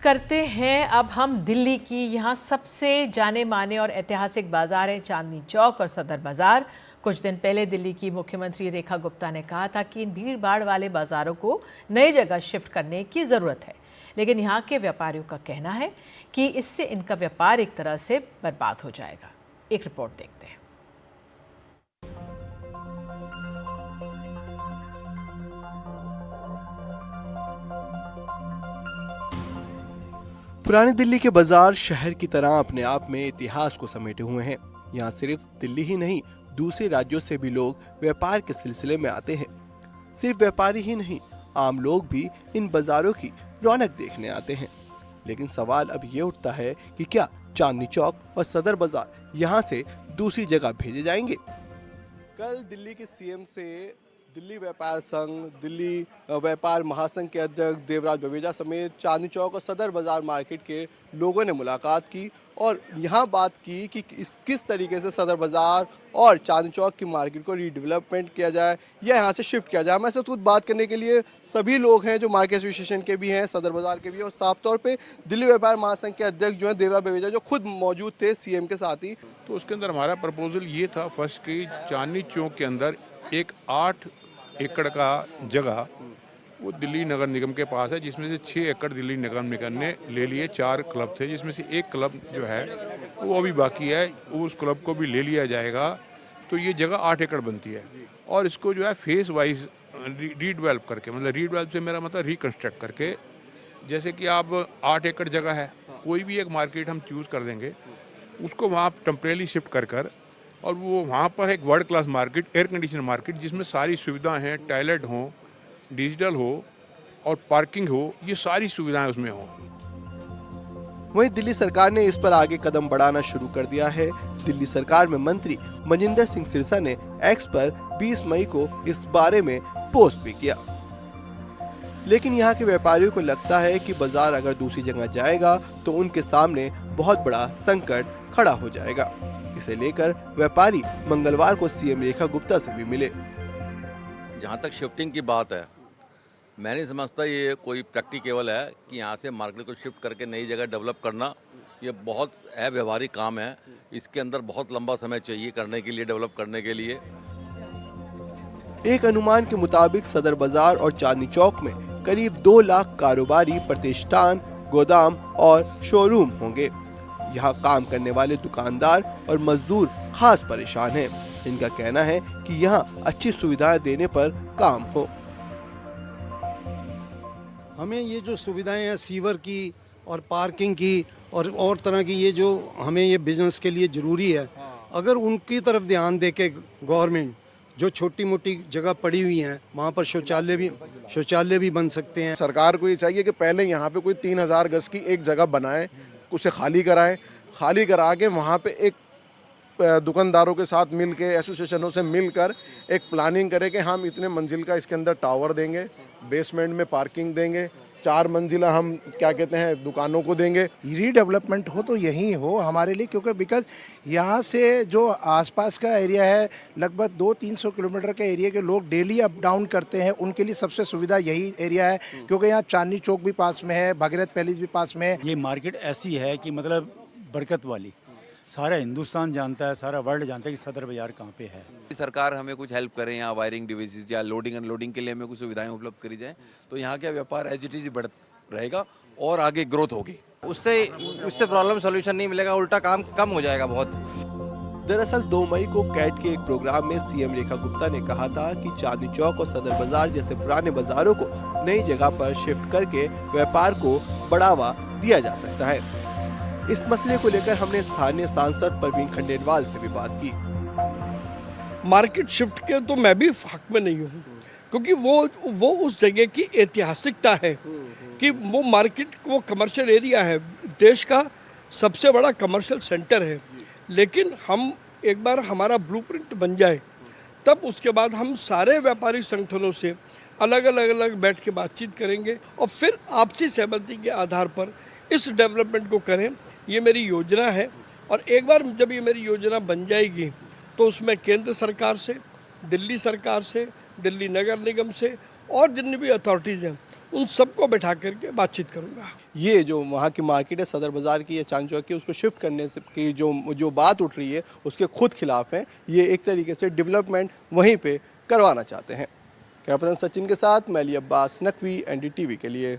करते हैं अब हम दिल्ली की। यहाँ सबसे जाने माने और ऐतिहासिक बाजार है चांदनी चौक और सदर बाजार। कुछ दिन पहले दिल्ली की मुख्यमंत्री रेखा गुप्ता ने कहा था कि इन भीड़ भाड़ वाले बाजारों को नई जगह शिफ्ट करने की ज़रूरत है, लेकिन यहाँ के व्यापारियों का कहना है कि इससे इनका व्यापार एक तरह से बर्बाद हो जाएगा। एक रिपोर्ट देखते हैं। पुरानी दिल्ली के बाजार शहर की तरह अपने आप में इतिहास को समेटे हुए हैं। यहाँ सिर्फ दिल्ली ही नहीं, दूसरे राज्यों से भी लोग व्यापार के सिलसिले में आते हैं। सिर्फ व्यापारी ही नहीं, आम लोग भी इन बाजारों की रौनक देखने आते हैं। लेकिन सवाल अब ये उठता है कि क्या चांदनी चौक और सदर बाजार यहाँ से दूसरी जगह भेजे जाएंगे? कल दिल्ली के सीएम से दिल्ली व्यापार संघ, दिल्ली व्यापार महासंघ के अध्यक्ष देवराज बवेजा समेत चांदनी चौक और सदर बाजार मार्केट के लोगों ने मुलाकात की और यहाँ बात की कि किस तरीके से सदर बाजार और चांदनी चौक की मार्केट को रीडेवलपमेंट किया जाए या यहाँ से शिफ्ट किया जाए। हमारे साथ कुछ बात करने के लिए सभी लोग हैं जो मार्केट एसोसिएशन के भी हैं, सदर बाजार के भी हैं और साफ तौर पे दिल्ली व्यापार महासंघ के अध्यक्ष जो हैं देवराज बवेजा, जो खुद मौजूद थे सीएम के साथ ही। तो उसके अंदर हमारा प्रपोजल ये था फर्स्ट कि चांदनी चौक के अंदर एक 8 एकड़ का जगह वो दिल्ली नगर निगम के पास है, जिसमें से 6 एकड़ दिल्ली नगर निगम ने ले लिए। 4 क्लब थे जिसमें से एक क्लब जो है वो अभी बाकी है, उस क्लब को भी ले लिया जाएगा। तो ये जगह 8 एकड़ बनती है और इसको जो है फेस वाइज रीडेवलप करके, मतलब रीडेवलप से मेरा मतलब रिकन्स्ट्रक्ट करके, जैसे कि आप 8 एकड़ जगह है, कोई भी एक मार्केट हम चूज़ कर देंगे, उसको वहाँ टेम्परेली शिफ्ट कर और वो वहाँ पर एक world class market, air condition market, जिसमें सारी सुविधाएं हैं, टॉयलेट हो, डिजिटल हो और पार्किंग हो, ये सारी सुविधाएं उसमें हो। वहीं दिल्ली सरकार ने इस पर आगे कदम बढ़ाना शुरू कर दिया है। दिल्ली सरकार में मंत्री मनिंदर सिंह सिरसा ने एक्स पर 20 मई को इस बारे में पोस्ट भी किया। लेकिन यहाँ के व्यापारियों को लगता है कि बाजार अगर दूसरी जगह जाएगा तो उनके सामने बहुत बड़ा संकट खड़ा हो जाएगा। इसे लेकर व्यापारी मंगलवार को सीएम रेखा गुप्ता से भी मिले। जहाँ तक शिफ्टिंग की बात है, मैं नहीं समझता ये कोई प्रैक्टिकेबल है कि यहाँ से मार्केट को शिफ्ट करके नई जगह डेवलप करना। ये बहुत अव्यवहारिक काम है, इसके अंदर बहुत लंबा समय चाहिए करने के लिए, डेवलप करने के लिए। एक अनुमान के मुताबिक सदर बाजार और चांदनी चौक में करीब 2 लाख कारोबारी प्रतिष्ठान, गोदाम और शोरूम होंगे। यहाँ काम करने वाले दुकानदार और मजदूर खास परेशान हैं। इनका कहना है कि यहाँ अच्छी सुविधाएं देने पर काम हो। हमें ये जो सुविधाएं हैं सीवर की और पार्किंग की और तरह की, ये जो हमें ये बिजनेस के लिए ज़रूरी है, अगर उनकी तरफ ध्यान दे के गवर्नमेंट जो छोटी मोटी जगह पड़ी हुई हैं वहाँ पर शौचालय भी बन सकते हैं। सरकार को ये चाहिए कि पहले यहाँ पे कोई 3000 गज की एक जगह बनाए, उसे खाली कराए, खाली करा के वहाँ पे एक दुकानदारों के साथ मिल के, एसोसिएशनों से मिलकर एक प्लानिंग करें कि हम इतने मंजिल का इसके अंदर टावर देंगे, बेसमेंट में पार्किंग देंगे, 4 मंजिला हम क्या कहते हैं दुकानों को देंगे। रीडेवलपमेंट हो तो यही हो हमारे लिए, क्योंकि बिकॉज यहाँ से जो आसपास का एरिया है, लगभग 200-300 किलोमीटर के एरिया के लोग डेली अप डाउन करते हैं, उनके लिए सबसे सुविधा यही एरिया है। क्योंकि यहाँ चांदनी चौक भी पास में है, भागीरथ पैलेस भी पास में है। ये मार्केट ऐसी है कि मतलब बरकत वाली, सारा हिंदुस्तान जानता है, सारा वर्ल्ड जानता है कि सदर बाजार कहाँ पे है। सरकार हमें कुछ हेल्प करे, यहाँ वायरिंग डिवाइसेस या लोडिंग अनलोडिंग के लिए हमें कुछ सुविधाएं उपलब्ध करी जाए, तो यहाँ का व्यापार एज इट इज बढ़ रहेगा और आगे ग्रोथ होगी। उससे प्रॉब्लम सोल्यूशन नहीं मिलेगा, उल्टा काम कम हो जाएगा बहुत। दरअसल 2 मई को कैट के एक प्रोग्राम में सीएम रेखा गुप्ता ने कहा था कि चांदनी चौक और सदर बाजार जैसे पुराने बाजारों को नई जगह पर शिफ्ट करके व्यापार को बढ़ावा दिया जा सकता है। इस मसले को लेकर हमने स्थानीय सांसद परवीन खंडेलवाल से भी बात की। मार्केट शिफ्ट के तो मैं भी हक में नहीं हूँ, क्योंकि वो उस जगह की ऐतिहासिकता है कि वो मार्केट, वो कमर्शियल एरिया है, देश का सबसे बड़ा कमर्शियल सेंटर है। लेकिन हम एक बार हमारा ब्लूप्रिंट बन जाए, तब उसके बाद हम सारे व्यापारिक संगठनों से अलग बैठ के बातचीत करेंगे और फिर आपसी सहमति के आधार पर इस डेवलपमेंट को करें। ये मेरी योजना है और एक बार जब ये मेरी योजना बन जाएगी तो उसमें केंद्र सरकार से, दिल्ली सरकार से, दिल्ली नगर निगम से और जितनी भी अथॉरिटीज़ हैं उन सबको बैठा करके बातचीत करूँगा। ये जो वहाँ की मार्केट है सदर बाज़ार की या चांद चौक की, उसको शिफ्ट करने से की जो बात उठ रही है उसके खुद खिलाफ है। ये एक तरीके से डेवलपमेंट वहीं पे करवाना चाहते हैं। कैमरा पर्सन सचिन के साथ मैं अली अब्बास, नकवी, NDTV के लिए।